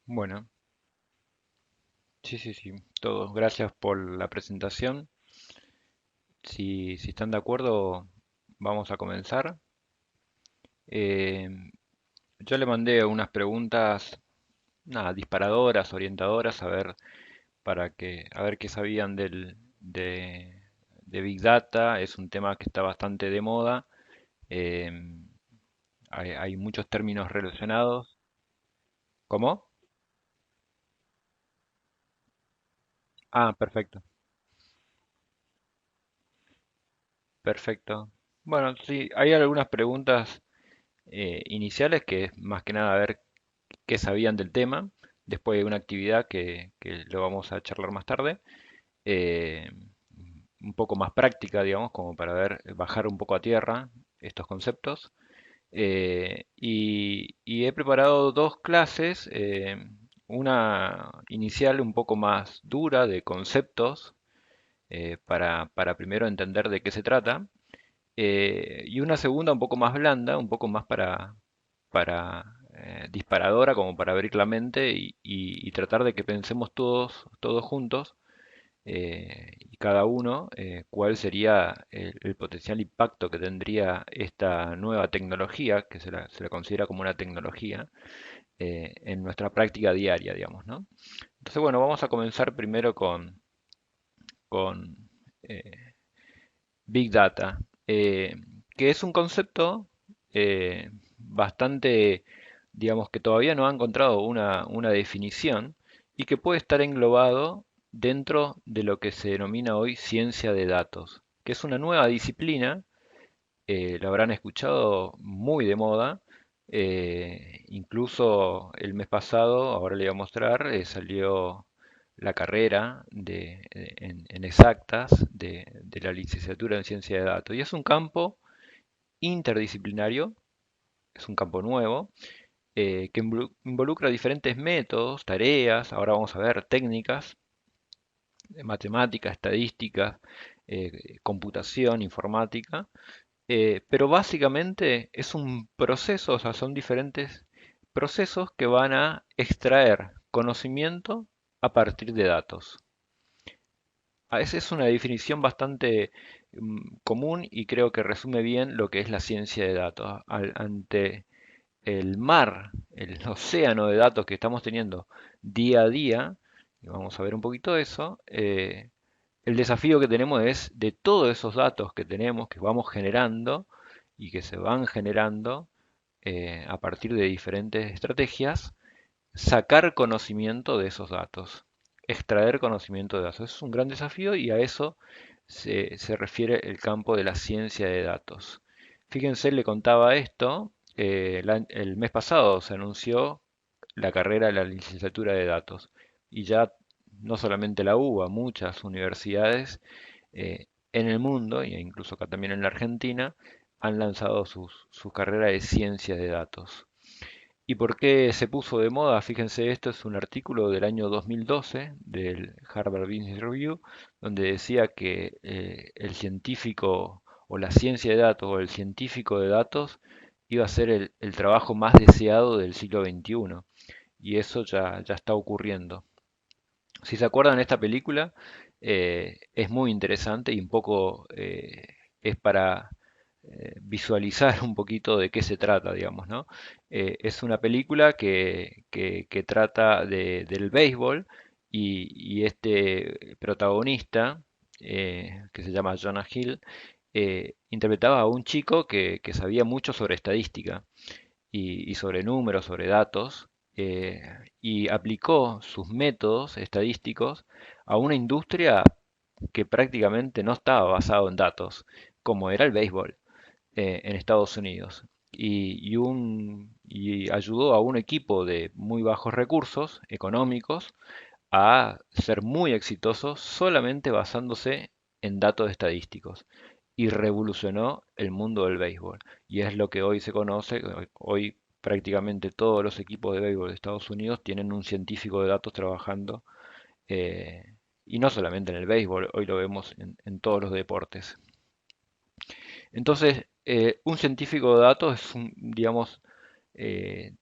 Bueno, sí, sí, sí, todos. Gracias por la presentación. Si están de acuerdo, vamos a comenzar. Eh, yo le mandé unas preguntas, nada, disparadoras, orientadoras, a ver qué sabían de Big Data. Es un tema que está bastante de moda. Eh, hay muchos términos relacionados. ¿Cómo? Ah, perfecto, perfecto. Bueno, sí, hay algunas preguntas iniciales que es más que nada a ver qué sabían del tema. Después de una actividad que lo vamos a charlar más tarde, eh, un poco más práctica, digamos, como para ver, bajar un poco a tierra estos conceptos. Y he preparado dos clases, una inicial un poco más dura de conceptos, para primero entender de qué se trata, y una segunda un poco más blanda, un poco más para disparadora, como para abrir la mente y tratar de que pensemos todos juntos, y cada uno, cuál sería el potencial impacto que tendría esta nueva tecnología, que se la considera como una tecnología, en nuestra práctica diaria, digamos, ¿no? Entonces, bueno, vamos a comenzar primero con Big Data, que es un concepto bastante, digamos, que todavía no ha encontrado una definición y que puede estar englobado dentro de lo que se denomina hoy ciencia de datos, que es una nueva disciplina. Lo habrán escuchado muy de moda. Incluso el mes pasado, ahora le voy a mostrar, salió la carrera en exactas de la licenciatura en ciencia de datos. Y es un campo interdisciplinario, es un campo nuevo, que involucra diferentes métodos, tareas, ahora vamos a ver técnicas, matemática, estadística, computación, informática, pero básicamente es un proceso, o sea, son diferentes procesos que van a extraer conocimiento a partir de datos. Esa es una definición bastante común y creo que resume bien lo que es la ciencia de datos. Ante el mar, el océano de datos que estamos teniendo día a día, y vamos a ver un poquito de eso, el desafío que tenemos es de todos esos datos que tenemos, que vamos generando y que se van generando a partir de diferentes estrategias, sacar conocimiento de esos datos, extraer conocimiento de datos. Es un gran desafío y a eso se refiere el campo de la ciencia de datos. Fíjense, le contaba esto, el mes pasado se anunció la carrera de la licenciatura de datos y ya no solamente la UBA, muchas universidades en el mundo, e incluso acá también en la Argentina, han lanzado sus carreras de ciencia de datos. ¿Y por qué se puso de moda? Fíjense, esto es un artículo del año 2012 del Harvard Business Review, donde decía que el científico o la ciencia de datos o el científico de datos iba a ser el trabajo más deseado del siglo XXI. Y eso ya está ocurriendo. Si se acuerdan, esta película es muy interesante y un poco es para visualizar un poquito de qué se trata, digamos, ¿no? Es una película que trata del béisbol y este protagonista, que se llama Jonah Hill, interpretaba a un chico que sabía mucho sobre estadística y sobre números, sobre datos, eh, y aplicó sus métodos estadísticos a una industria que prácticamente no estaba basada en datos, como era el béisbol en Estados Unidos. Y ayudó a un equipo de muy bajos recursos económicos a ser muy exitosos solamente basándose en datos estadísticos y revolucionó el mundo del béisbol. Y es lo que hoy se conoce, hoy prácticamente todos los equipos de béisbol de Estados Unidos tienen un científico de datos trabajando, y no solamente en el béisbol, hoy lo vemos en todos los deportes. Entonces, un científico de datos es un, digamos,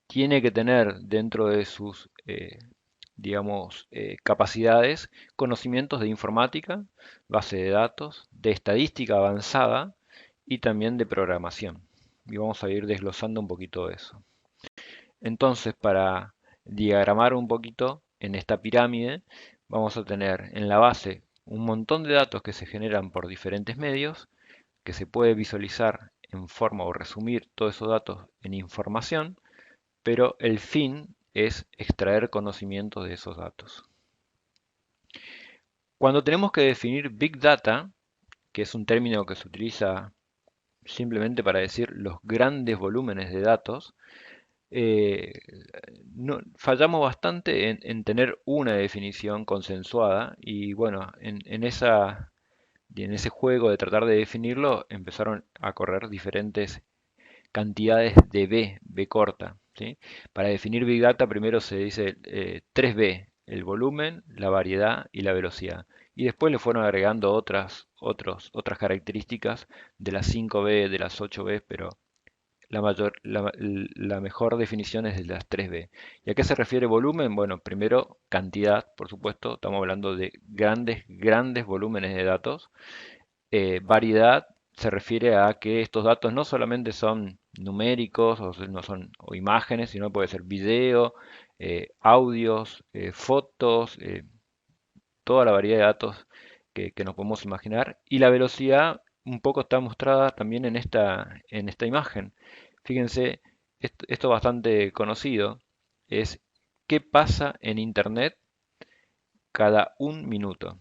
tiene que tener dentro de sus digamos, capacidades, conocimientos de informática, base de datos, de estadística avanzada y también de programación. Y vamos a ir desglosando un poquito eso. Entonces, para diagramar un poquito en esta pirámide, vamos a tener en la base un montón de datos que se generan por diferentes medios, que se puede visualizar en forma o resumir todos esos datos en información, pero el fin es extraer conocimiento de esos datos. Cuando tenemos que definir Big Data, que es un término que se utiliza simplemente para decir los grandes volúmenes de datos, eh, fallamos bastante en tener una definición consensuada y bueno, en ese juego de tratar de definirlo empezaron a correr diferentes cantidades de B corta, ¿sí? Para definir Big Data primero se dice 3B, el volumen, la variedad y la velocidad. Y después le fueron agregando otras características de las 5B, de las 8B, pero la mejor definición es de las 3B. ¿Y a qué se refiere volumen? Bueno, primero cantidad, por supuesto, estamos hablando de grandes volúmenes de datos. Variedad se refiere a que estos datos no solamente son numéricos no son, o imágenes, sino puede ser video, audios, fotos, toda la variedad de datos que nos podemos imaginar. Y la velocidad un poco está mostrada también en esta imagen. Fíjense, esto es bastante conocido, es qué pasa en Internet cada un minuto.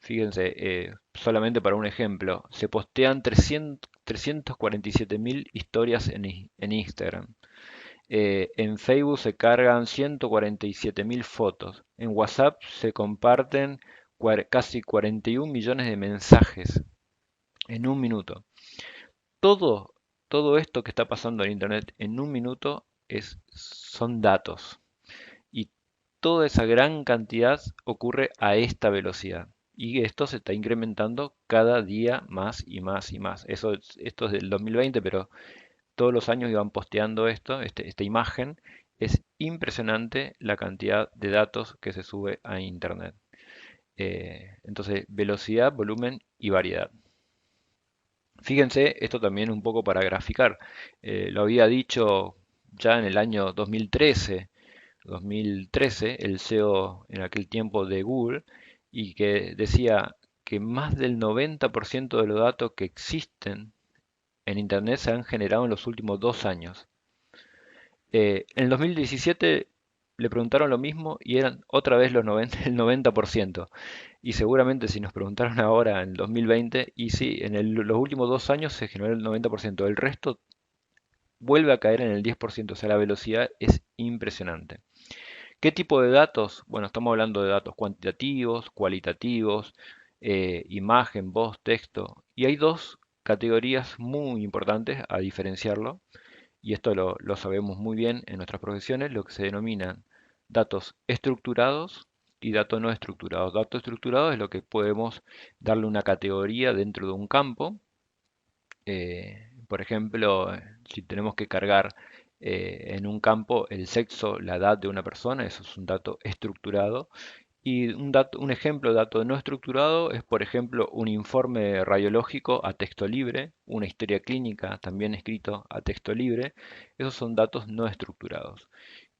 Fíjense, solamente para un ejemplo, se postean 347.000 historias en Instagram. En Facebook se cargan 147.000 fotos. En WhatsApp se comparten casi 41 millones de mensajes en un minuto. Todo, todo esto que está pasando en Internet en un minuto son datos. Y toda esa gran cantidad ocurre a esta velocidad. Y esto se está incrementando cada día más y más y más. Esto es del 2020, pero todos los años iban posteando esta imagen. Es impresionante la cantidad de datos que se sube a Internet. Entonces, velocidad, volumen y variedad. Fíjense, esto también un poco para graficar. Lo había dicho ya en el año 2013, el CEO en aquel tiempo de Google, y que decía que más del 90% de los datos que existen en Internet se han generado en los últimos 2 años. En el 2017 le preguntaron lo mismo y eran otra vez el 90%. Y seguramente si nos preguntaron ahora en el 2020, y sí, los últimos 2 años se generó el 90%. El resto vuelve a caer en el 10%. O sea, la velocidad es impresionante. ¿Qué tipo de datos? Bueno, estamos hablando de datos cuantitativos, cualitativos, imagen, voz, texto. Y hay dos categorías muy importantes a diferenciarlo, y esto lo sabemos muy bien en nuestras profesiones, lo que se denominan datos estructurados y datos no estructurados. Datos estructurados es lo que podemos darle una categoría dentro de un campo. Por ejemplo, si tenemos que cargar en un campo el sexo, la edad de una persona, eso es un dato estructurado. Y un ejemplo de dato no estructurado es, por ejemplo, un informe radiológico a texto libre, una historia clínica también escrito a texto libre. Esos son datos no estructurados.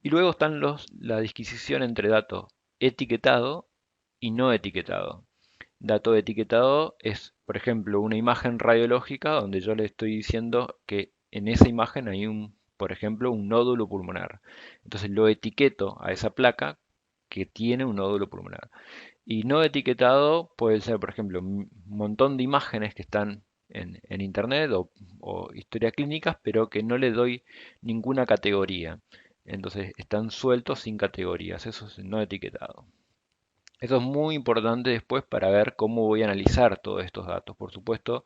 Y luego están la disquisición entre dato etiquetado y no etiquetado. Dato etiquetado es, por ejemplo, una imagen radiológica donde yo le estoy diciendo que en esa imagen hay por ejemplo, un nódulo pulmonar. Entonces lo etiqueto a esa placa que tiene un nódulo pulmonar. Y no etiquetado puede ser, por ejemplo, un montón de imágenes que están en internet o historias clínicas, pero que no le doy ninguna categoría. Entonces están sueltos sin categorías. Eso es no etiquetado. Eso es muy importante después para ver cómo voy a analizar todos estos datos. Por supuesto,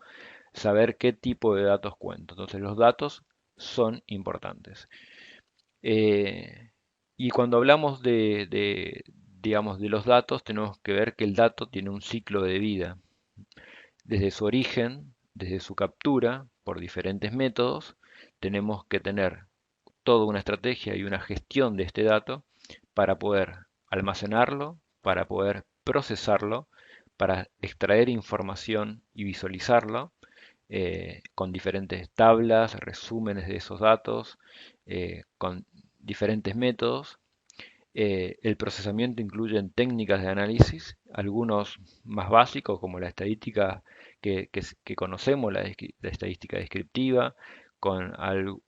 saber qué tipo de datos cuento. Entonces los datos son importantes. Eh, y cuando hablamos digamos, de los datos, tenemos que ver que el dato tiene un ciclo de vida. Desde su origen, desde su captura, por diferentes métodos, tenemos que tener toda una estrategia y una gestión de este dato para poder almacenarlo, para poder procesarlo, para extraer información y visualizarlo con diferentes tablas, resúmenes de esos datos, con diferentes métodos. El procesamiento incluye técnicas de análisis, algunos más básicos como la estadística que conocemos, la estadística descriptiva, con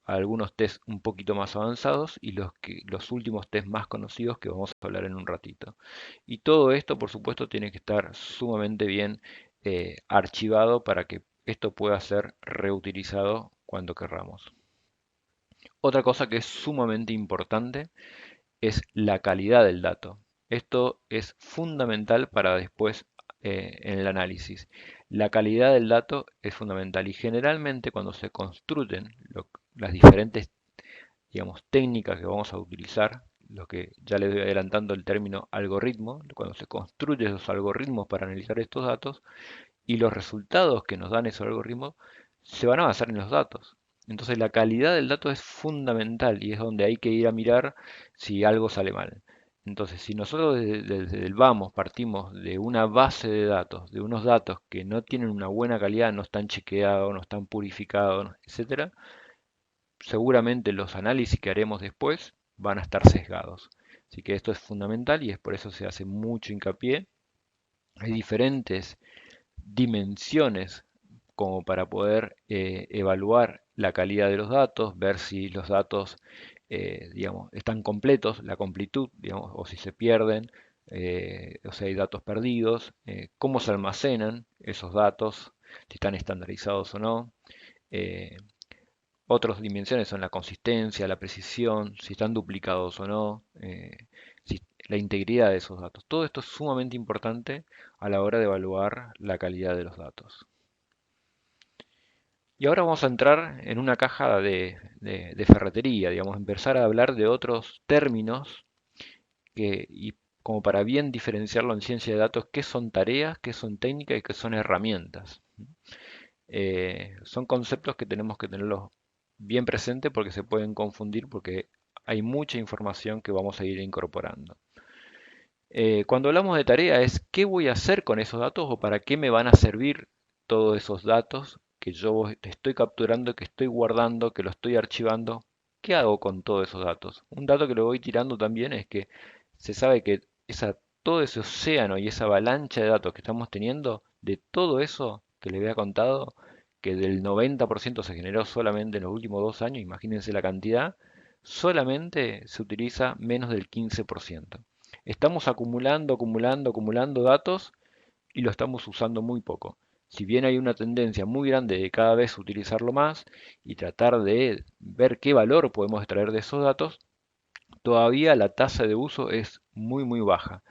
algunos test un poquito más avanzados y los últimos test más conocidos que vamos a hablar en un ratito. Y todo esto, por supuesto, tiene que estar sumamente bien archivado para que esto pueda ser reutilizado cuando querramos. Otra cosa que es sumamente importante es la calidad del dato. Esto es fundamental para después en el análisis. La calidad del dato es fundamental y generalmente cuando se construyen las diferentes, digamos, técnicas que vamos a utilizar, lo que ya les voy adelantando el término algoritmo, cuando se construyen esos algoritmos para analizar estos datos y los resultados que nos dan esos algoritmos se van a basar en los datos. Entonces la calidad del dato es fundamental y es donde hay que ir a mirar si algo sale mal. Entonces, si nosotros desde el vamos partimos de una base de datos, de unos datos que no tienen una buena calidad, no están chequeados, no están purificados, etcétera, seguramente los análisis que haremos después van a estar sesgados. Así que esto es fundamental y es por eso se hace mucho hincapié. Hay diferentes dimensiones como para poder evaluar la calidad de los datos, ver si los datos, digamos, están completos, la completud, digamos, o si se pierden, o si hay datos perdidos, cómo se almacenan esos datos, si están estandarizados o no. Eh, Otras dimensiones son la consistencia, la precisión, si están duplicados o no, la integridad de esos datos. Todo esto es sumamente importante a la hora de evaluar la calidad de los datos. Y ahora vamos a entrar en una caja de ferretería, digamos, empezar a hablar de otros términos y como para bien diferenciarlo en ciencia de datos, qué son tareas, qué son técnicas y qué son herramientas. Son conceptos que tenemos que tenerlos bien presentes porque se pueden confundir porque hay mucha información que vamos a ir incorporando. Cuando hablamos de tarea es qué voy a hacer con esos datos o para qué me van a servir todos esos datos que yo estoy capturando, que estoy guardando, que lo estoy archivando. ¿Qué hago con todos esos datos? Un dato que le voy tirando también es que se sabe que todo ese océano y esa avalancha de datos que estamos teniendo, de todo eso que les había contado, que del 90% se generó solamente en los últimos 2 años, imagínense la cantidad, solamente se utiliza menos del 15%. Estamos acumulando, acumulando, acumulando datos y lo estamos usando muy poco. Si bien hay una tendencia muy grande de cada vez utilizarlo más y tratar de ver qué valor podemos extraer de esos datos, todavía la tasa de uso es muy muy baja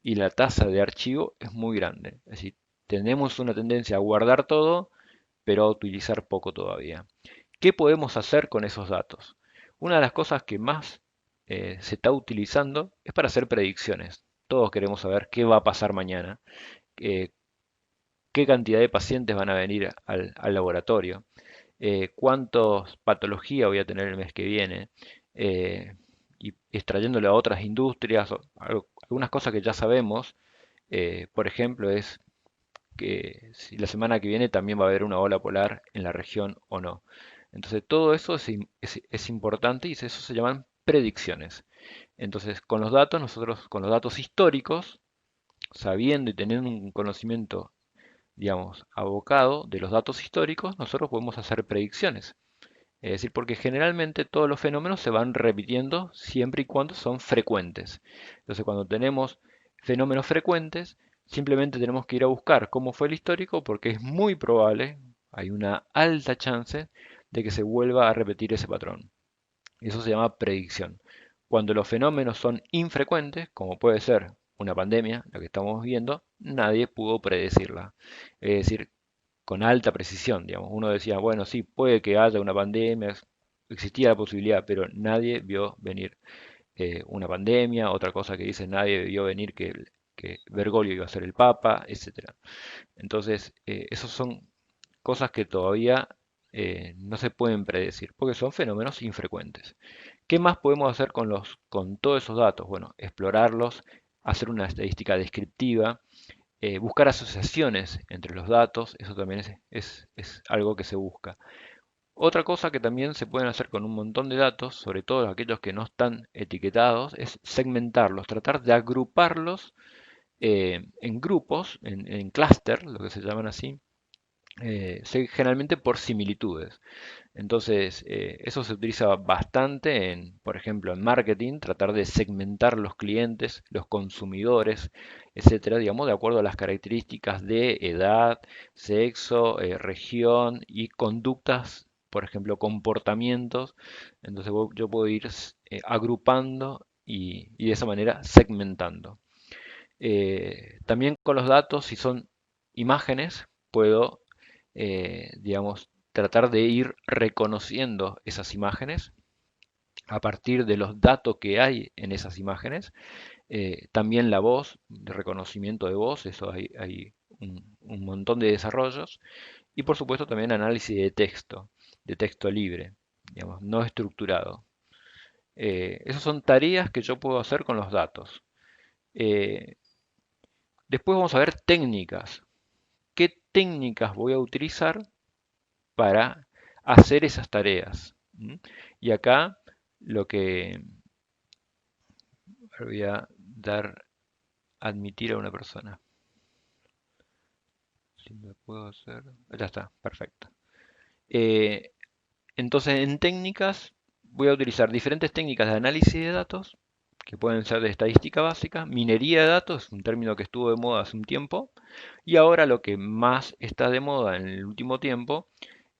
y la tasa de archivo es muy grande. Es decir, tenemos una tendencia a guardar todo, pero a utilizar poco todavía. ¿Qué podemos hacer con esos datos? Una de las cosas que más se está utilizando es para hacer predicciones. Todos queremos saber qué va a pasar mañana, eh, qué cantidad de pacientes van a venir al laboratorio, cuántas patologías voy a tener el mes que viene, y extrayéndole a otras industrias, algunas cosas que ya sabemos, por ejemplo, es que si la semana que viene también va a haber una ola polar en la región o no. Entonces todo eso es importante y eso se llaman predicciones. Entonces con los datos, nosotros con los datos históricos, sabiendo y teniendo un conocimiento, digamos, abocado de los datos históricos, nosotros podemos hacer predicciones. Es decir, porque generalmente todos los fenómenos se van repitiendo siempre y cuando son frecuentes. Entonces, cuando tenemos fenómenos frecuentes, simplemente tenemos que ir a buscar cómo fue el histórico porque es muy probable, hay una alta chance de que se vuelva a repetir ese patrón. Eso se llama predicción. Cuando los fenómenos son infrecuentes, como puede ser una pandemia, la que estamos viendo, nadie pudo predecirla. Es decir, con alta precisión, digamos. Uno decía, bueno, sí, puede que haya una pandemia, existía la posibilidad, pero nadie vio venir una pandemia. Otra cosa que dice, nadie vio venir que Bergoglio iba a ser el Papa, etcétera. Entonces, esas son cosas que todavía no se pueden predecir, porque son fenómenos infrecuentes. ¿Qué más podemos hacer con todos esos datos? Bueno, explorarlos, hacer una estadística descriptiva, buscar asociaciones entre los datos, eso también es algo que se busca. Otra cosa que también se pueden hacer con un montón de datos, sobre todo aquellos que no están etiquetados, es segmentarlos, tratar de agruparlos en grupos, en clúster, lo que se llaman así, generalmente por similitudes. Entonces, eso se utiliza bastante en, por ejemplo, en marketing, tratar de segmentar los clientes, los consumidores, etcétera, digamos, de acuerdo a las características de edad, sexo, región y conductas, por ejemplo, comportamientos. Entonces, yo puedo ir agrupando y de esa manera segmentando. También con los datos, si son imágenes, puedo, digamos, tratar de ir reconociendo esas imágenes a partir de los datos que hay en esas imágenes. También la voz, de reconocimiento de voz, eso hay un montón de desarrollos. Y por supuesto también análisis de texto libre, digamos, no estructurado. Esas son tareas que yo puedo hacer con los datos. Eh, Después vamos a ver técnicas. ¿Qué técnicas voy a utilizar para hacer esas tareas? ¿Mm? Y acá lo que voy a dar, admitir a una persona. Si me puedo hacer. Ya está, perfecto. Eh, entonces, en técnicas, voy a utilizar diferentes técnicas de análisis de datos, que pueden ser de estadística básica, minería de datos, un término que estuvo de moda hace un tiempo, y ahora lo que más está de moda en el último tiempo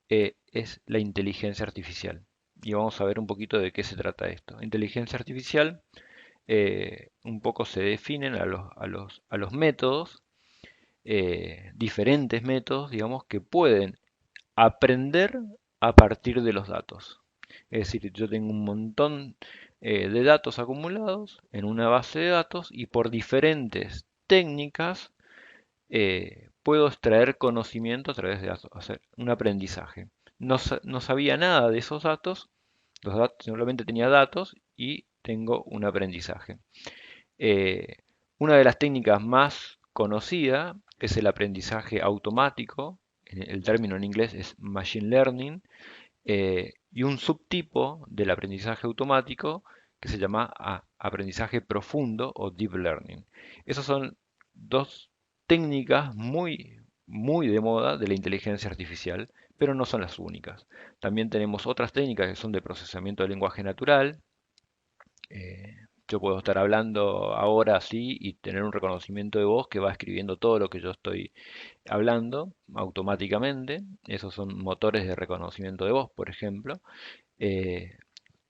es la inteligencia artificial. Y vamos a ver un poquito de qué se trata esto. Inteligencia artificial un poco se definen a los métodos, diferentes métodos, digamos, que pueden aprender a partir de los datos. Es decir, yo tengo un montón de datos acumulados en una base de datos y por diferentes técnicas puedo extraer conocimiento a través de hacer un aprendizaje. No sabía nada de esos datos, los datos simplemente tenía datos y tengo un aprendizaje. Eh, una de las técnicas más conocidas es el aprendizaje automático, el término en inglés es machine learning, y un subtipo del aprendizaje automático que se llama aprendizaje profundo o deep learning. Esas son dos técnicas muy de moda de la inteligencia artificial, pero no son las únicas. También tenemos otras técnicas que son de procesamiento de lenguaje natural. eh, yo puedo estar hablando ahora así y tener un reconocimiento de voz que va escribiendo todo lo que yo estoy hablando automáticamente. Esos son motores de reconocimiento de voz, por ejemplo. Eh,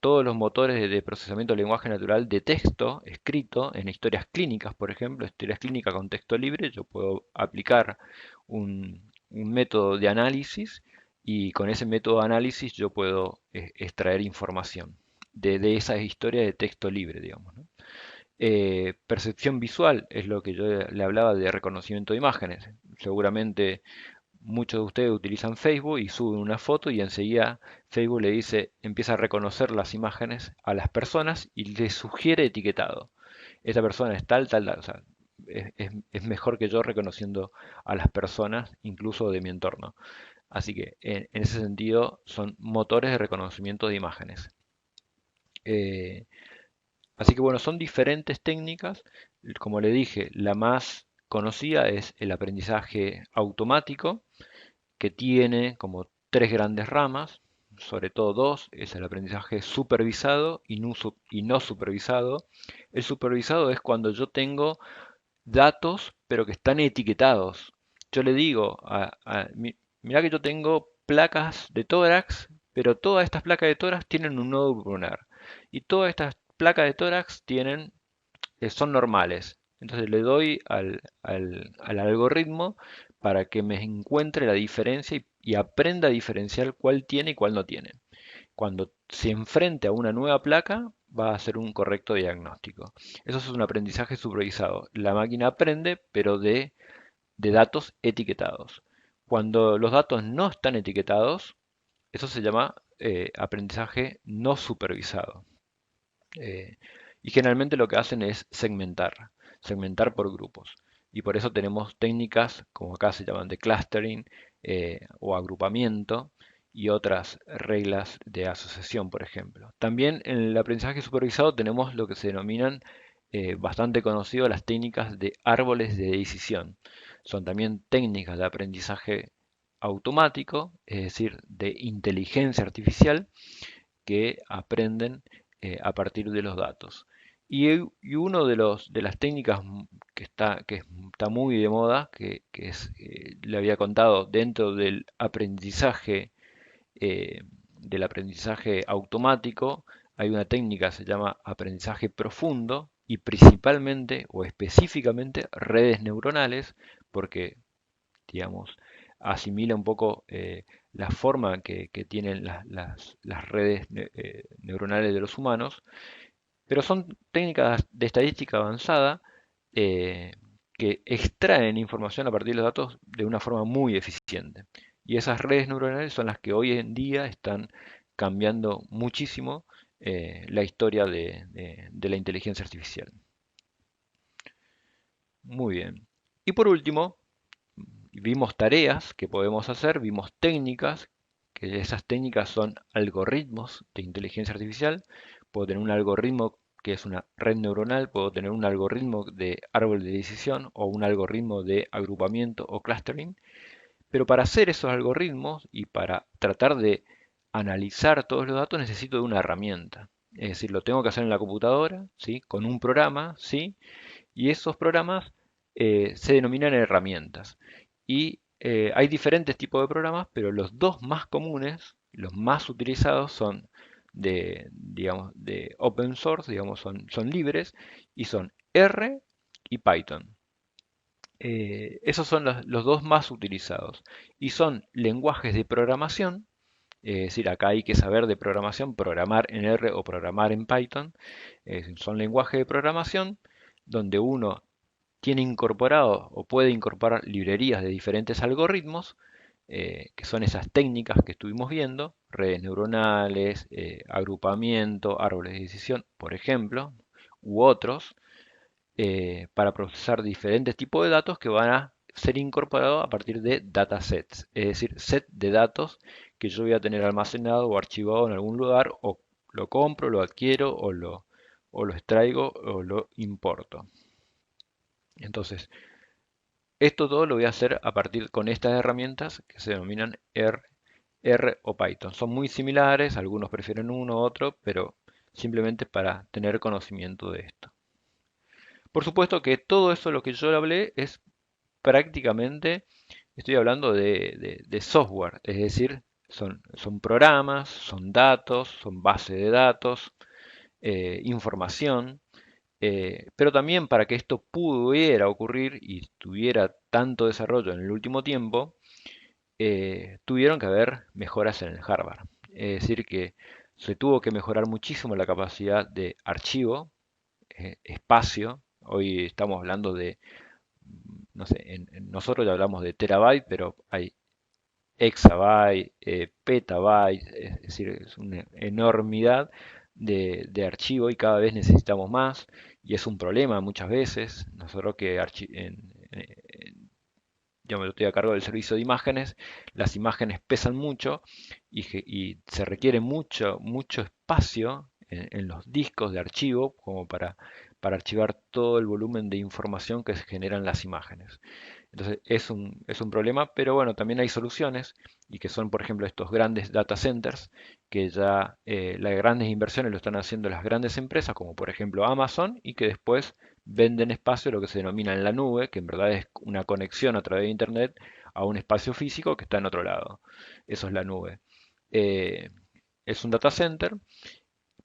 Todos los motores de procesamiento de lenguaje natural de texto escrito en historias clínicas, por ejemplo, historias clínicas con texto libre, yo puedo aplicar un método de análisis y con ese método de análisis yo puedo extraer información de esa historia de texto libre, digamos, ¿no? Percepción visual es lo que yo le hablaba de reconocimiento de imágenes. Seguramente muchos de ustedes utilizan Facebook y suben una foto y enseguida Facebook le dice, empieza a reconocer las imágenes a las personas y le sugiere etiquetado. Esta persona es tal, tal, tal. O sea, es mejor que yo reconociendo a las personas, incluso de mi entorno. Así que en ese sentido son motores de reconocimiento de imágenes. Eh, Así que bueno, son diferentes técnicas. Como le dije, la más conocida es el aprendizaje automático, que tiene como tres grandes ramas, sobre todo dos, es el aprendizaje supervisado y no supervisado. El supervisado es cuando yo tengo datos, pero que están etiquetados. Yo le digo, mirá que yo tengo placas de tórax, pero todas estas placas de tórax tienen un nodo pulmonar. Y todas estas placas de tórax son normales. Entonces le doy al algoritmo para que me encuentre la diferencia y aprenda a diferenciar cuál tiene y cuál no tiene. Cuando se enfrente a una nueva placa, va a hacer un correcto diagnóstico. Eso es un aprendizaje supervisado. La máquina aprende, pero de datos etiquetados. Cuando los datos no están etiquetados, Eso se llama aprendizaje no supervisado. Eh, y generalmente lo que hacen es segmentar por grupos. Y por eso tenemos técnicas, como acá se llaman de clustering o agrupamiento, y otras reglas de asociación, por ejemplo. También en el aprendizaje supervisado tenemos lo que se denominan bastante conocido las técnicas de árboles de decisión. Son también técnicas de aprendizaje automático, es decir, de inteligencia artificial, que aprenden a partir de los datos. Y uno de las técnicas que está muy de moda, le había contado dentro del aprendizaje automático, hay una técnica que se llama aprendizaje profundo y principalmente o específicamente redes neuronales, porque digamos, asimila un poco la forma que tienen las redes neuronales de los humanos, pero son técnicas de estadística avanzada eh, que extraen información a partir de los datos de una forma muy eficiente. Y esas redes neuronales son las que hoy en día están cambiando muchísimo la historia de la inteligencia artificial. Muy bien. Y por último, vimos tareas que podemos hacer, vimos técnicas, que esas técnicas son algoritmos de inteligencia artificial. Puedo tener un algoritmo que es una red neuronal, puedo tener un algoritmo de árbol de decisión o un algoritmo de agrupamiento o clustering. Pero para hacer esos algoritmos y para tratar de analizar todos los datos necesito de una herramienta. Es decir, lo tengo que hacer en la computadora, ¿sí? Con un programa, ¿sí? Y esos programas se denominan herramientas. Y hay diferentes tipos de programas, pero los dos más comunes, los más utilizados son digamos, de open source, digamos, son libres, y son R y Python. Esos son los dos más utilizados. Y son lenguajes de programación, es decir, acá hay que saber de programación, programar en R o programar en Python. Son lenguajes de programación donde uno tiene incorporado o puede incorporar librerías de diferentes algoritmos, que son esas técnicas que estuvimos viendo, redes neuronales, agrupamiento, árboles de decisión, por ejemplo, u otros, para procesar diferentes tipos de datos que van a ser incorporados a partir de datasets, es decir, set de datos que yo voy a tener almacenado o archivado en algún lugar, o lo compro, lo adquiero, o lo extraigo o lo importo. Entonces, esto todo lo voy a hacer a partir con estas herramientas que se denominan R o Python. Son muy similares, algunos prefieren uno u otro, pero simplemente para tener conocimiento de esto. Por supuesto que todo eso lo que yo hablé es prácticamente, estoy hablando de software, es decir, son programas, son datos, son bases de datos, información. Pero también para que esto pudiera ocurrir y tuviera tanto desarrollo en el último tiempo, tuvieron que haber mejoras en el hardware. Es decir, que se tuvo que mejorar muchísimo la capacidad de archivo, espacio. Hoy estamos hablando de, no sé, nosotros ya hablamos de terabyte, pero hay exabyte, petabyte, es decir, es una enormidad de archivo y cada vez necesitamos más y es un problema muchas veces. Nosotros que yo me estoy a cargo del servicio de imágenes, las imágenes pesan mucho y se requiere mucho espacio en los discos de archivo como para archivar todo el volumen de información que se generan las imágenes. Entonces es un problema, pero bueno, también hay soluciones y que son, por ejemplo, estos grandes data centers, que ya las grandes inversiones lo están haciendo las grandes empresas, como por ejemplo Amazon, y que después venden espacio, lo que se denomina en la nube, que en verdad es una conexión a través de Internet a un espacio físico que está en otro lado. Eso es la nube. Eh, es un data center,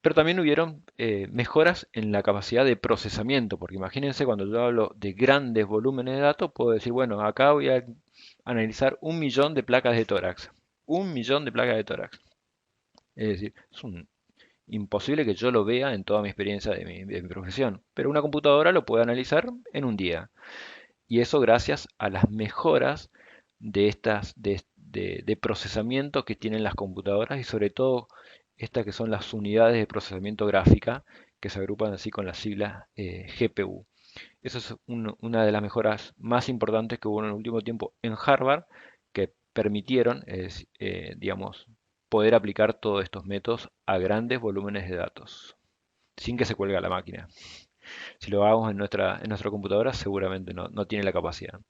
pero también hubieron mejoras en la capacidad de procesamiento, porque imagínense cuando yo hablo de grandes volúmenes de datos, puedo decir, bueno, acá voy a analizar 1 millón de placas de tórax. 1 millón de placas de tórax. Es decir, imposible que yo lo vea en toda mi experiencia de mi profesión, pero una computadora lo puede analizar en un día. Y eso gracias a las mejoras de de procesamiento que tienen las computadoras y sobre todo estas que son las unidades de procesamiento gráfica que se agrupan así con las siglas GPU. Esa es una de las mejoras más importantes que hubo en el último tiempo en Harvard que permitieron, digamos, poder aplicar todos estos métodos a grandes volúmenes de datos sin que se cuelgue la máquina. Si lo hagamos en nuestra computadora, seguramente no tiene la capacidad.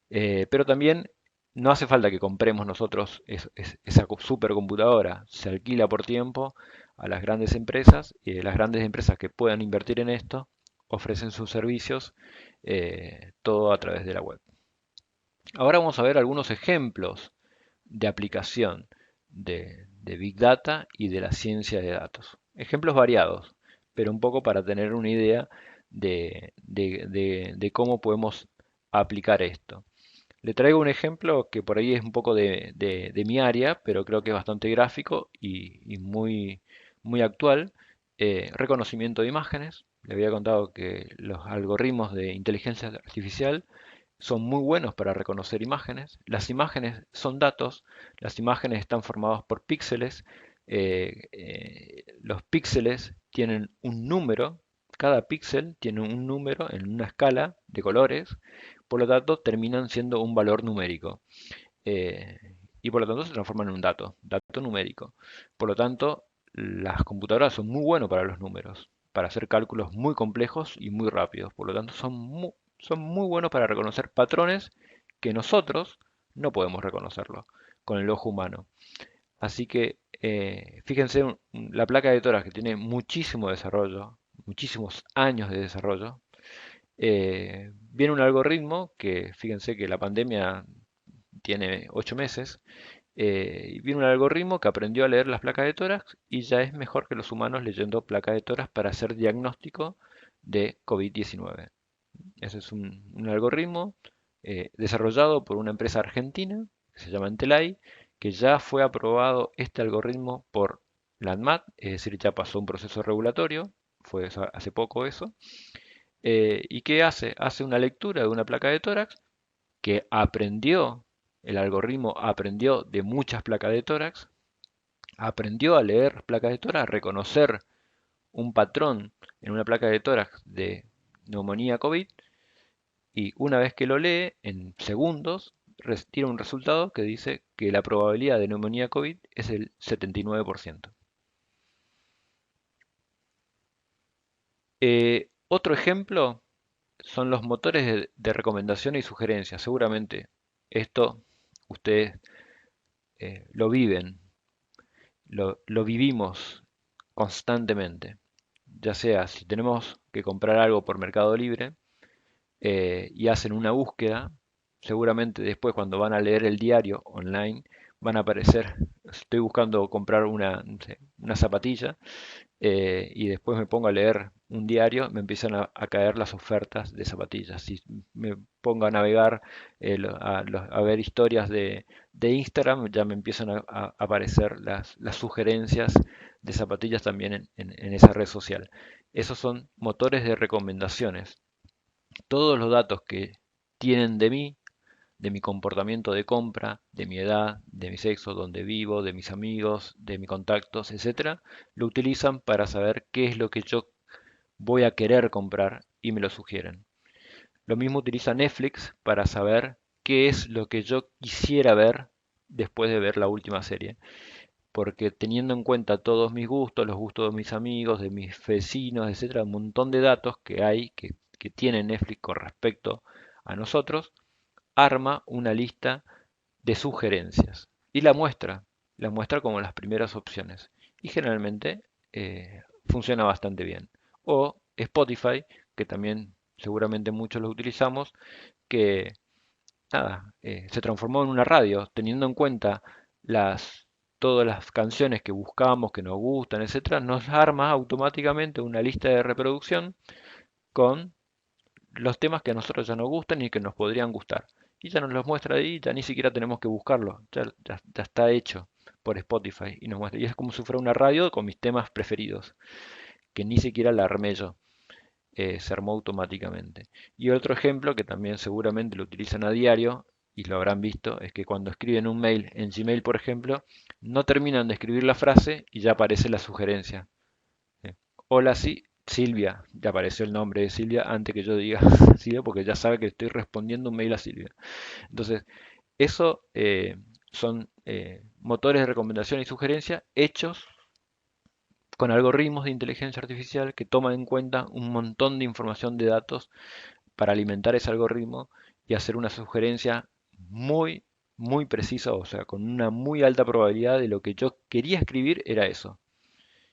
Pero también no hace falta que compremos nosotros esa supercomputadora. Se alquila por tiempo a las grandes empresas y las grandes empresas que puedan invertir en esto ofrecen sus servicios todo a través de la web. Ahora vamos a ver algunos ejemplos de aplicación de Big Data y de la ciencia de datos. Ejemplos variados, pero un poco para tener una idea de cómo podemos aplicar esto. Le traigo un ejemplo que por ahí es un poco de mi área, pero creo que es bastante gráfico y muy actual. Reconocimiento de imágenes. Le había contado que los algoritmos de inteligencia artificial son muy buenos para reconocer imágenes. Las imágenes son datos, las imágenes están formadas por píxeles. Los píxeles tienen un número, cada píxel tiene un número en una escala de colores, por lo tanto terminan siendo un valor numérico. eh, y por lo tanto se transforman en un dato numérico. Por lo tanto, las computadoras son muy buenas para los números, para hacer cálculos muy complejos y muy rápidos. Por lo tanto, son muy buenos para reconocer patrones que nosotros no podemos reconocerlo con el ojo humano. Así que fíjense, la placa de tórax que tiene muchísimo desarrollo, muchísimos años de desarrollo, viene un algoritmo que, fíjense que la pandemia tiene 8 meses, y viene un algoritmo que aprendió a leer las placas de tórax y ya es mejor que los humanos leyendo placas de tórax para hacer diagnóstico de COVID-19. Ese es un algoritmo desarrollado por una empresa argentina que se llama Entelai, que ya fue aprobado este algoritmo por la ANMAT, es decir, ya pasó un proceso regulatorio, fue hace poco eso. ¿Y qué hace? Hace una lectura de una placa de tórax que aprendió, el algoritmo aprendió de muchas placas de tórax, aprendió a leer placas de tórax, a reconocer un patrón en una placa de tórax de neumonía COVID, y una vez que lo lee, en segundos, tiene un resultado que dice que la probabilidad de neumonía COVID es el 79%. Otro ejemplo son los motores de recomendación y sugerencias. Seguramente esto ustedes lo viven, lo vivimos constantemente. Ya sea si tenemos que comprar algo por Mercado Libre y hacen una búsqueda, seguramente después cuando van a leer el diario online van a aparecer, estoy buscando comprar no sé, una zapatilla, y después me pongo a leer un diario, me empiezan a caer las ofertas de zapatillas. Si me pongo a navegar, a ver historias de Instagram, ya me empiezan a aparecer las sugerencias de zapatillas también en esa red social. Esos son motores de recomendaciones. Todos los datos que tienen de mí, de mi comportamiento de compra, de mi edad, de mi sexo, dónde vivo, de mis amigos, de mis contactos, etcétera, lo utilizan para saber qué es lo que yo voy a querer comprar y me lo sugieren. Lo mismo utiliza Netflix para saber qué es lo que yo quisiera ver después de ver la última serie. Porque teniendo en cuenta todos mis gustos, los gustos de mis amigos, de mis vecinos, etcétera, un montón de datos que hay que tiene Netflix con respecto a nosotros, arma una lista de sugerencias y la muestra como las primeras opciones. Y generalmente funciona bastante bien. O Spotify, que también seguramente muchos lo utilizamos, que nada, se transformó en una radio, teniendo en cuenta todas las canciones que buscamos, que nos gustan, etcétera, nos arma automáticamente una lista de reproducción con los temas que a nosotros ya nos gustan y que nos podrían gustar. Y ya nos los muestra ahí, ya ni siquiera tenemos que buscarlo, ya está hecho por Spotify y nos muestra. Y es como si fuera una radio con mis temas preferidos, que ni siquiera la armé yo, se armó automáticamente. Y otro ejemplo que también seguramente lo utilizan a diario y lo habrán visto, es que cuando escriben un mail en Gmail, por ejemplo, no terminan de escribir la frase y ya aparece la sugerencia. ¿Sí? Hola, sí, Silvia. Ya apareció el nombre de Silvia antes que yo diga Silvia, porque ya sabe que estoy respondiendo un mail a Silvia. Entonces, eso son motores de recomendación y sugerencia hechos con algoritmos de inteligencia artificial que toman en cuenta un montón de información de datos para alimentar ese algoritmo y hacer una sugerencia muy, muy precisa, o sea, con una muy alta probabilidad de lo que yo quería escribir era eso.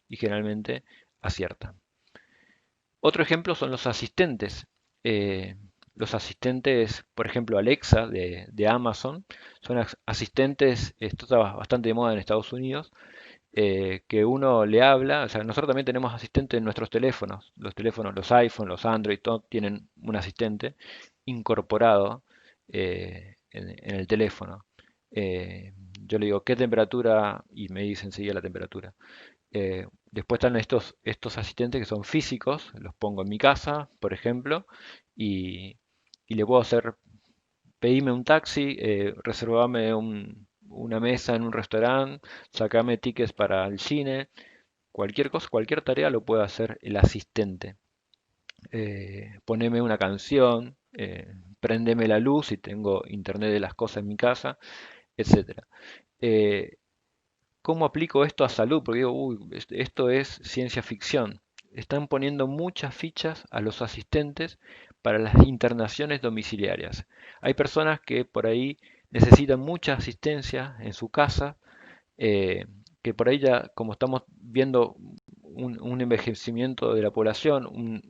Y generalmente acierta. Otro ejemplo son los asistentes. Eh, los asistentes, por ejemplo, Alexa de Amazon, son asistentes, esto está bastante de moda en Estados Unidos, que uno le habla, o sea, nosotros también tenemos asistentes en nuestros teléfonos, los iPhone, los Android, todos tienen un asistente incorporado en el teléfono. Yo le digo, ¿qué temperatura? Y me dice enseguida la temperatura. Después están estos asistentes que son físicos, los pongo en mi casa, por ejemplo, y, y le puedo hacer, pedime un taxi, reservame una mesa en un restaurante, sacame tickets para el cine, cualquier cosa, cualquier tarea lo puede hacer el asistente. Poneme una canción, préndeme la luz si tengo internet de las cosas en mi casa, etcétera. Eh, ¿Cómo aplico esto a salud? Porque digo, uy, esto es ciencia ficción. Están poniendo muchas fichas a los asistentes para las internaciones domiciliarias. Hay personas que por ahí necesitan mucha asistencia en su casa, eh, que por ahí ya, como estamos viendo un envejecimiento de la población,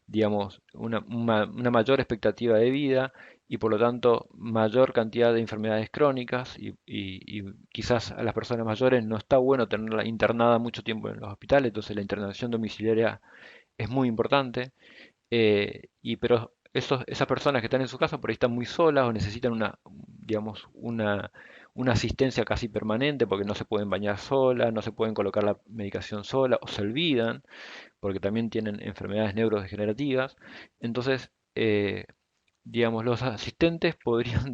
digamos, una mayor expectativa de vida y por lo tanto mayor cantidad de enfermedades crónicas y quizás a las personas mayores no está bueno tenerla internada mucho tiempo en los hospitales, entonces la internación domiciliaria es muy importante. Pero esas personas que están en su casa por ahí están muy solas o necesitan digamos, una asistencia casi permanente porque no se pueden bañar solas, no se pueden colocar la medicación sola o se olvidan porque también tienen enfermedades neurodegenerativas. Entonces, digamos, los asistentes podrían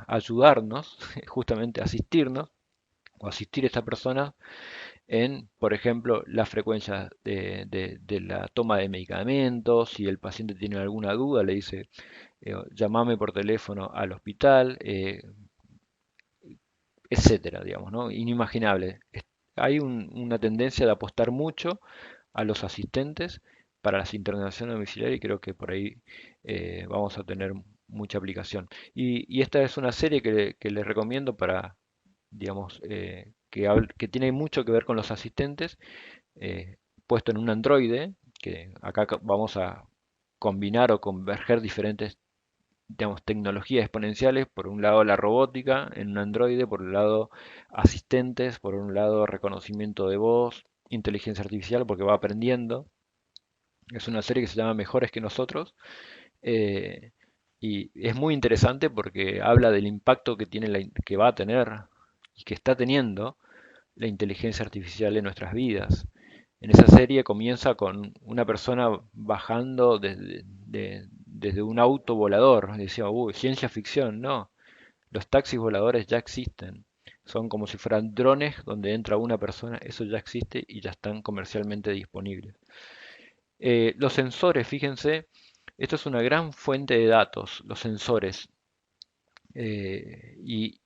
ayudarnos, justamente asistirnos o asistir a esta persona en, por ejemplo, la frecuencia de la toma de medicamentos. Si el paciente tiene alguna duda, le dice, llamame por teléfono al hospital, etcétera, digamos, ¿no? Inimaginable. Hay una tendencia de apostar mucho a los asistentes para las internaciones domiciliarias y creo que por ahí vamos a tener mucha aplicación. Y esta es una serie que les recomiendo para, digamos, que tiene mucho que ver con los asistentes, puesto en un Android, que acá vamos a combinar o converger diferentes, digamos, tecnologías exponenciales, por un lado la robótica en un Android, por un lado asistentes, por un lado reconocimiento de voz, inteligencia artificial, porque va aprendiendo. Es una serie que se llama Mejores que nosotros, eh, y es muy interesante porque habla del impacto que tiene que va a tener y que está teniendo la inteligencia artificial en nuestras vidas. En esa serie comienza con una persona bajando desde un auto volador. Decía, uy, ciencia ficción, no. Los taxis voladores ya existen. Son como si fueran drones donde entra una persona. Eso ya existe y ya están comercialmente disponibles. Los sensores, fíjense, esto es una gran fuente de datos, los sensores. Y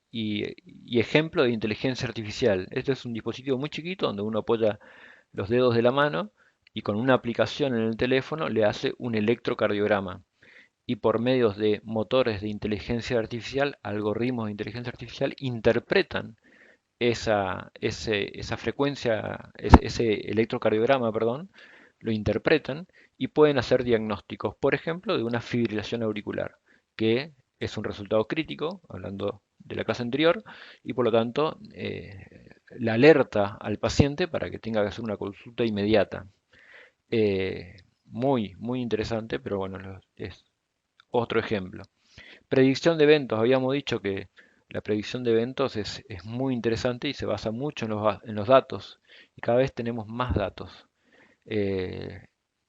ejemplo de inteligencia artificial. Este es un dispositivo muy chiquito donde uno apoya los dedos de la mano y con una aplicación en el teléfono le hace un electrocardiograma. Y por medios de motores de inteligencia artificial, algoritmos de inteligencia artificial, interpretan esa frecuencia, ese electrocardiograma, perdón, lo interpretan y pueden hacer diagnósticos, por ejemplo, de una fibrilación auricular, que es un resultado crítico, hablando de la clase anterior, y por lo tanto la alerta al paciente para que tenga que hacer una consulta inmediata. Muy, muy interesante, pero bueno, es otro ejemplo. Predicción de eventos. Habíamos dicho que la predicción de eventos es muy interesante y se basa mucho en los datos. Y cada vez tenemos más datos. Eh,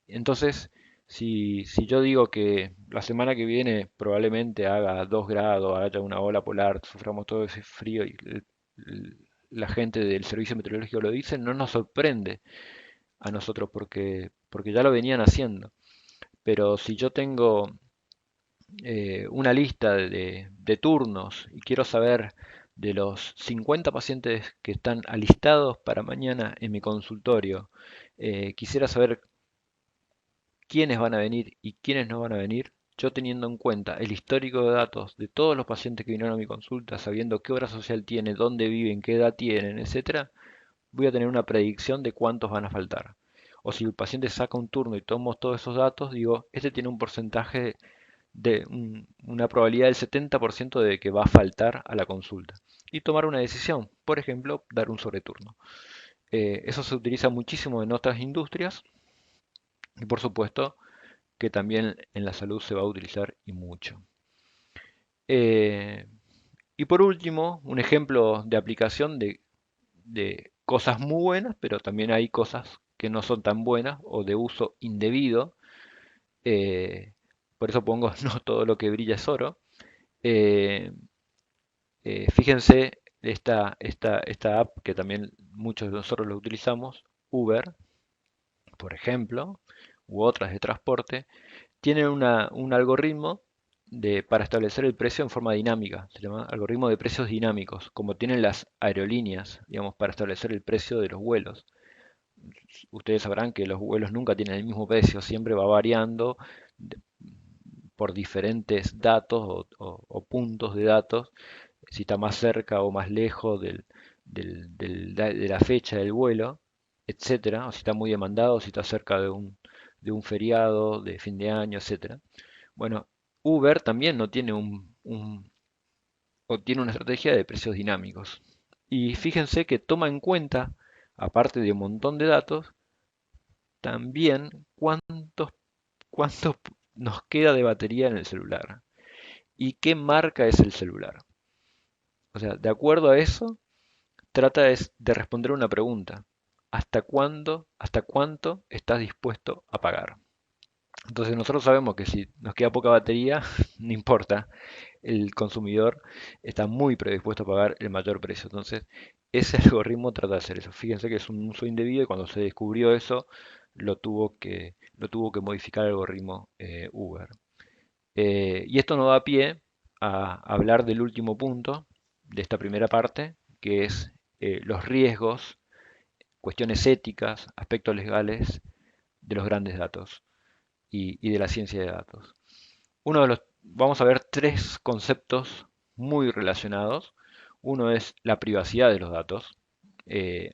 entonces, Si yo digo que la semana que viene probablemente haga 2 grados, haya una ola polar, suframos todo ese frío y la gente del servicio meteorológico lo dice, no nos sorprende a nosotros porque ya lo venían haciendo. Pero si yo tengo una lista de turnos y quiero saber de los 50 pacientes que están alistados para mañana en mi consultorio, quisiera saber quiénes van a venir y quiénes no van a venir, yo teniendo en cuenta el histórico de datos de todos los pacientes que vinieron a mi consulta, sabiendo qué obra social tiene, dónde viven, qué edad tienen, etcétera, voy a tener una predicción de cuántos van a faltar. O si el paciente saca un turno y tomo todos esos datos, digo, este tiene un porcentaje una probabilidad del 70% de que va a faltar a la consulta. Y tomar una decisión, por ejemplo, dar un sobreturno. Eso se utiliza muchísimo en otras industrias y por supuesto que también en la salud se va a utilizar y mucho. Eh, y por último, un ejemplo de aplicación de cosas muy buenas, pero también hay cosas que no son tan buenas o de uso indebido. eh, por eso pongo no todo lo que brilla es oro. Eh, Fíjense esta app que también muchos de nosotros lo utilizamos, Uber, por ejemplo, u otras de transporte, tienen un algoritmo para establecer el precio en forma dinámica. Se llama algoritmo de precios dinámicos, como tienen las aerolíneas, digamos, para establecer el precio de los vuelos. Ustedes sabrán que los vuelos nunca tienen el mismo precio, siempre va variando de- por diferentes datos o puntos de datos, si está más cerca o más lejos de la fecha del vuelo, etcétera, o si está muy demandado, si está cerca de un feriado de fin de año, etcétera. Bueno, Uber también no tiene o tiene una estrategia de precios dinámicos. Y fíjense que toma en cuenta, aparte de un montón de datos, también cuánto nos queda de batería en el celular y qué marca es el celular. O sea, de acuerdo a eso, trata de responder una pregunta. Hasta cuánto estás dispuesto a pagar? Entonces nosotros sabemos que si nos queda poca batería, no importa, el consumidor está muy predispuesto a pagar el mayor precio. Entonces, ese algoritmo trata de hacer eso. Fíjense que es un uso indebido y cuando se descubrió eso, lo tuvo que modificar el algoritmo Uber. Y esto nos da pie a hablar del último punto de esta primera parte, que es los riesgos, cuestiones éticas, aspectos legales de los grandes datos y de la ciencia de datos. Vamos a ver tres conceptos muy relacionados. Uno es la privacidad de los datos.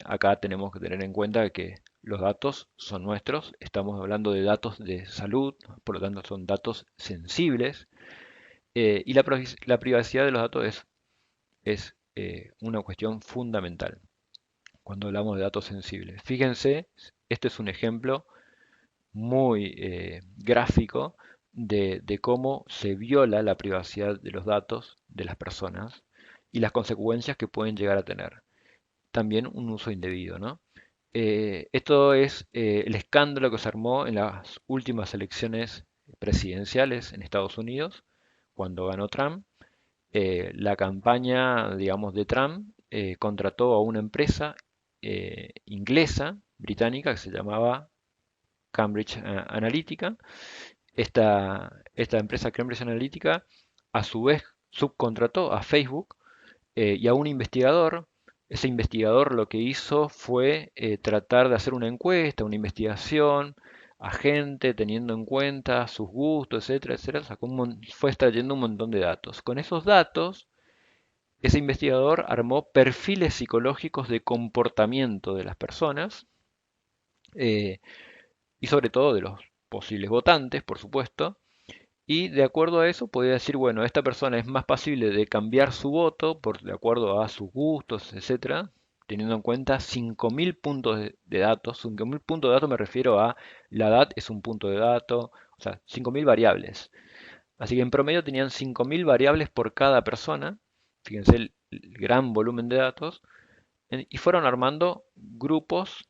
Acá tenemos que tener en cuenta que los datos son nuestros. Estamos hablando de datos de salud, por lo tanto son datos sensibles. Y la privacidad de los datos es una cuestión fundamental cuando hablamos de datos sensibles. Fíjense, este es un ejemplo muy gráfico de cómo se viola la privacidad de los datos de las personas y las consecuencias que pueden llegar a tener. También un uso indebido, ¿no? Esto es el escándalo que se armó en las últimas elecciones presidenciales en Estados Unidos, cuando ganó Trump. La campaña, digamos, de Trump contrató a una empresa inglesa, británica, que se llamaba Cambridge Analytica. Esta empresa Cambridge Analytica a su vez subcontrató a Facebook y a un investigador. Ese investigador lo que hizo fue tratar de hacer una encuesta, una investigación a gente teniendo en cuenta sus gustos, etcétera, etcétera. Fue extrayendo un montón de datos. Con esos datos, ese investigador armó perfiles psicológicos de comportamiento de las personas eh, y sobre todo de los posibles votantes, por supuesto. Y de acuerdo a eso podía decir, bueno, esta persona es más pasible de cambiar su voto de acuerdo a sus gustos, etcétera, teniendo en cuenta 5.000 puntos de datos. 5.000 puntos de datos me refiero a la edad es un punto de dato, o sea, 5.000 variables. Así que en promedio tenían 5.000 variables por cada persona. Fíjense el gran volumen de datos. Y fueron armando grupos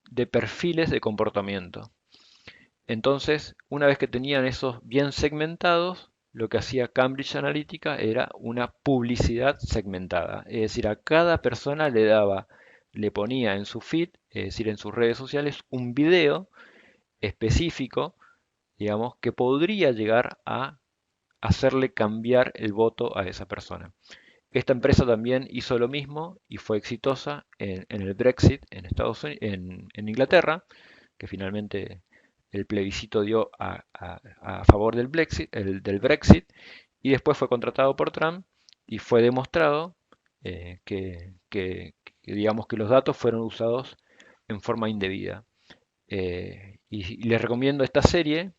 de perfiles de comportamiento. Entonces, una vez que tenían esos bien segmentados, lo que hacía Cambridge Analytica era una publicidad segmentada. Es decir, a cada persona le ponía en su feed, es decir, en sus redes sociales, un video específico, digamos, que podría llegar a hacerle cambiar el voto a esa persona. Esta empresa también hizo lo mismo y fue exitosa en el Brexit en Estados Unidos, en Inglaterra, que finalmente el plebiscito dio a favor del Brexit, y después fue contratado por Trump y fue demostrado digamos que los datos fueron usados en forma indebida. Y les recomiendo esta serie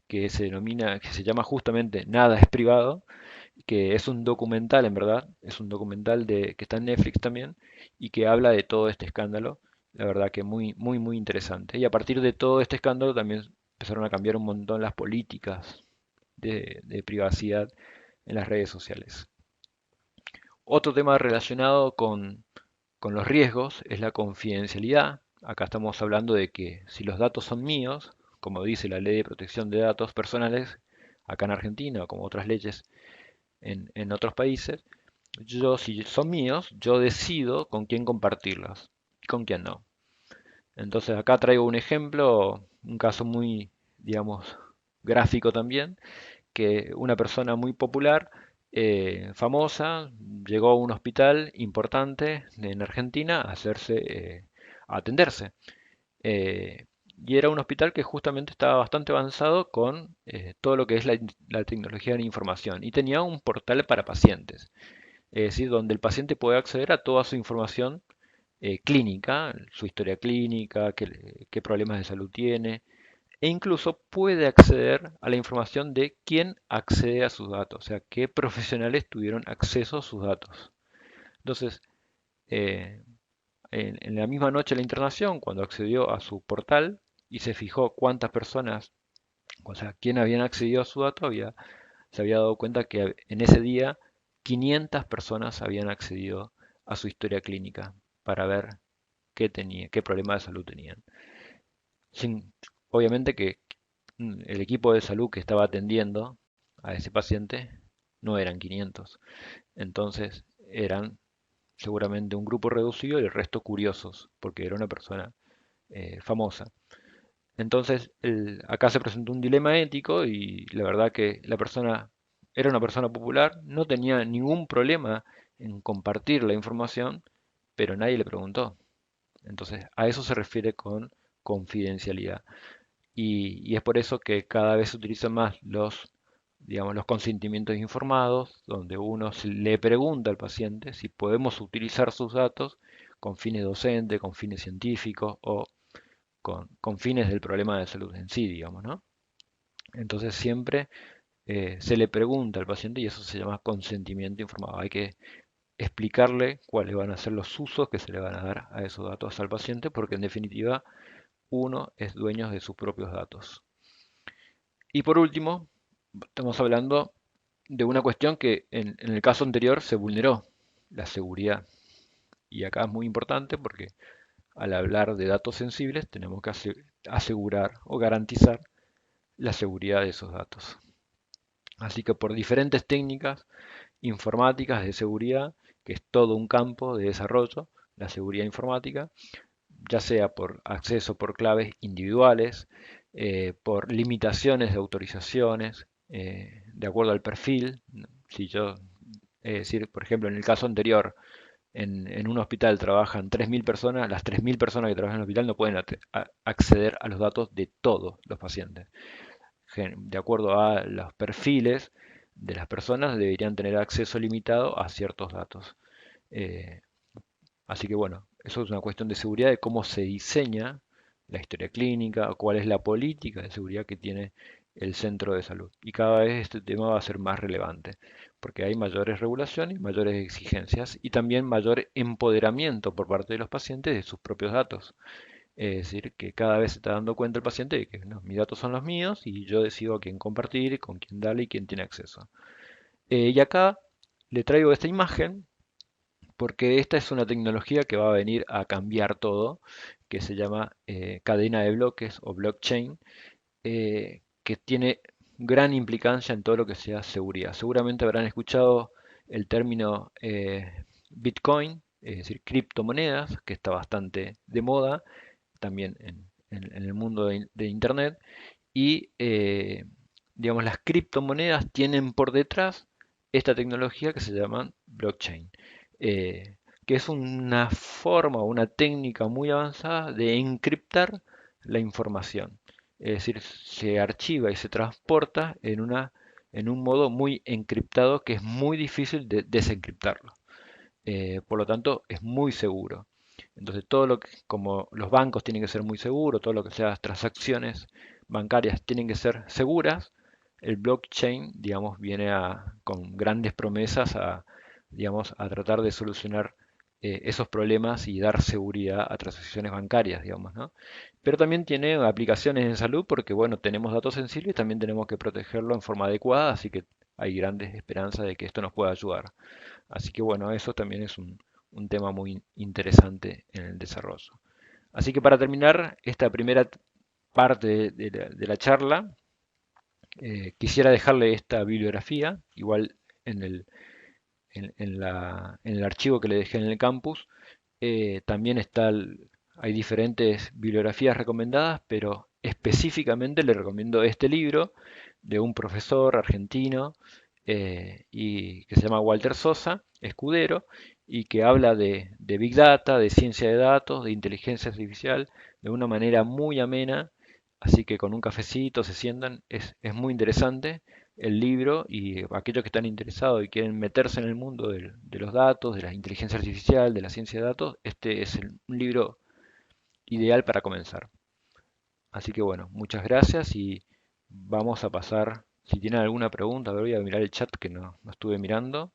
que se llama justamente Nada es privado, que es un documental en verdad, es un documental que está en Netflix también y que habla de todo este escándalo, la verdad que muy, muy, muy interesante. Y a partir de todo este escándalo también empezaron a cambiar un montón las políticas de privacidad en las redes sociales. Otro tema relacionado con los riesgos es la confidencialidad. Acá estamos hablando de que si los datos son míos, como dice la Ley de Protección de Datos Personales, acá en Argentina, o como otras leyes en otros países, si son míos, yo decido con quién compartirlos y con quién no. Entonces acá traigo un ejemplo, un caso muy, digamos, gráfico también, que una persona muy popular, famosa, llegó a un hospital importante en Argentina a atenderse. Eh, y era un hospital que justamente estaba bastante avanzado con todo lo que es la tecnología de la información y tenía un portal para pacientes, es decir, donde el paciente puede acceder a toda su información clínica, su historia clínica, qué problemas de salud tiene, e incluso puede acceder a la información de quién accede a sus datos, o sea, qué profesionales tuvieron acceso a sus datos. Entonces, eh, en la misma noche de la internación, cuando accedió a su portal y se fijó cuántas personas, o sea, quién habían accedido a su dato, se había dado cuenta que en ese día 500 personas habían accedido a su historia clínica para ver qué problema de salud tenían. Sin, obviamente que el equipo de salud que estaba atendiendo a ese paciente no eran 500, entonces eran seguramente un grupo reducido y el resto curiosos, porque era una persona famosa. Entonces, acá se presentó un dilema ético y la verdad que la persona era una persona popular, no tenía ningún problema en compartir la información, pero nadie le preguntó. Entonces, a eso se refiere con confidencialidad. Y es por eso que cada vez se utilizan más digamos, los consentimientos informados, donde le pregunta al paciente si podemos utilizar sus datos con fines docentes, con fines científicos o con fines del problema de salud en sí, digamos, ¿no? Entonces siempre se le pregunta al paciente y eso se llama consentimiento informado. Hay que explicarle cuáles van a ser los usos que se le van a dar a esos datos al paciente, porque en definitiva uno es dueño de sus propios datos. Y por último, estamos hablando de una cuestión que en el caso anterior se vulneró, la seguridad. Y acá es muy importante porque al hablar de datos sensibles tenemos que asegurar o garantizar la seguridad de esos datos. Así que por diferentes técnicas informáticas de seguridad, que es todo un campo de desarrollo, la seguridad informática, ya sea por acceso por claves individuales, por limitaciones de autorizaciones, de acuerdo al perfil. Si yo, es decir, por ejemplo, en el caso anterior, en un hospital trabajan 3.000 personas, las 3.000 personas que trabajan en el hospital no pueden acceder a los datos de todos los pacientes. De acuerdo a los perfiles de las personas, deberían tener acceso limitado a ciertos datos. Eh, Así que bueno, eso es una cuestión de seguridad, de cómo se diseña la historia clínica, o cuál es la política de seguridad que tiene el centro de salud. Y cada vez este tema va a ser más relevante, porque hay mayores regulaciones, mayores exigencias y también mayor empoderamiento por parte de los pacientes de sus propios datos. Es decir, que cada vez se está dando cuenta el paciente de que no, mis datos son los míos y yo decido a quién compartir, con quién darle y quién tiene acceso. Y acá le traigo esta imagen porque esta es una tecnología que va a venir a cambiar todo, que se llama cadena de bloques o blockchain, que tiene gran implicancia en todo lo que sea seguridad. Seguramente habrán escuchado el término Bitcoin, es decir, criptomonedas, que está bastante de moda también en el mundo de Internet. Y digamos, las criptomonedas tienen por detrás esta tecnología que se llama blockchain, que es una forma o una técnica muy avanzada de encriptar la información. Es decir, se archiva y se transporta en un modo muy encriptado que es muy difícil de desencriptarlo. Por lo tanto, es muy seguro. Entonces, todo lo que, como los bancos tienen que ser muy seguros, todo lo que sea las transacciones bancarias tienen que ser seguras, el blockchain, digamos, viene con grandes promesas digamos, a tratar de solucionar esos problemas y dar seguridad a transacciones bancarias, digamos, ¿no? Pero también tiene aplicaciones en salud porque, bueno, tenemos datos sensibles y también tenemos que protegerlo en forma adecuada, así que hay grandes esperanzas de que esto nos pueda ayudar. Así que bueno, eso también es un tema muy interesante en el desarrollo. Así que para terminar esta primera parte de la charla, quisiera dejarle esta bibliografía, igual en en el archivo que le dejé en el campus, también hay diferentes bibliografías recomendadas, pero específicamente le recomiendo este libro de un profesor argentino y que se llama Walter Sosa, Escudero, y que habla de Big Data, de ciencia de datos, de inteligencia artificial, de una manera muy amena, así que con un cafecito se sientan, es muy interesante el libro y aquellos que están interesados y quieren meterse en el mundo de los datos, de la inteligencia artificial, de la ciencia de datos, este es un libro ideal para comenzar. Así que bueno, muchas gracias y vamos a pasar, si tienen alguna pregunta, a ver, voy a mirar el chat que no estuve mirando.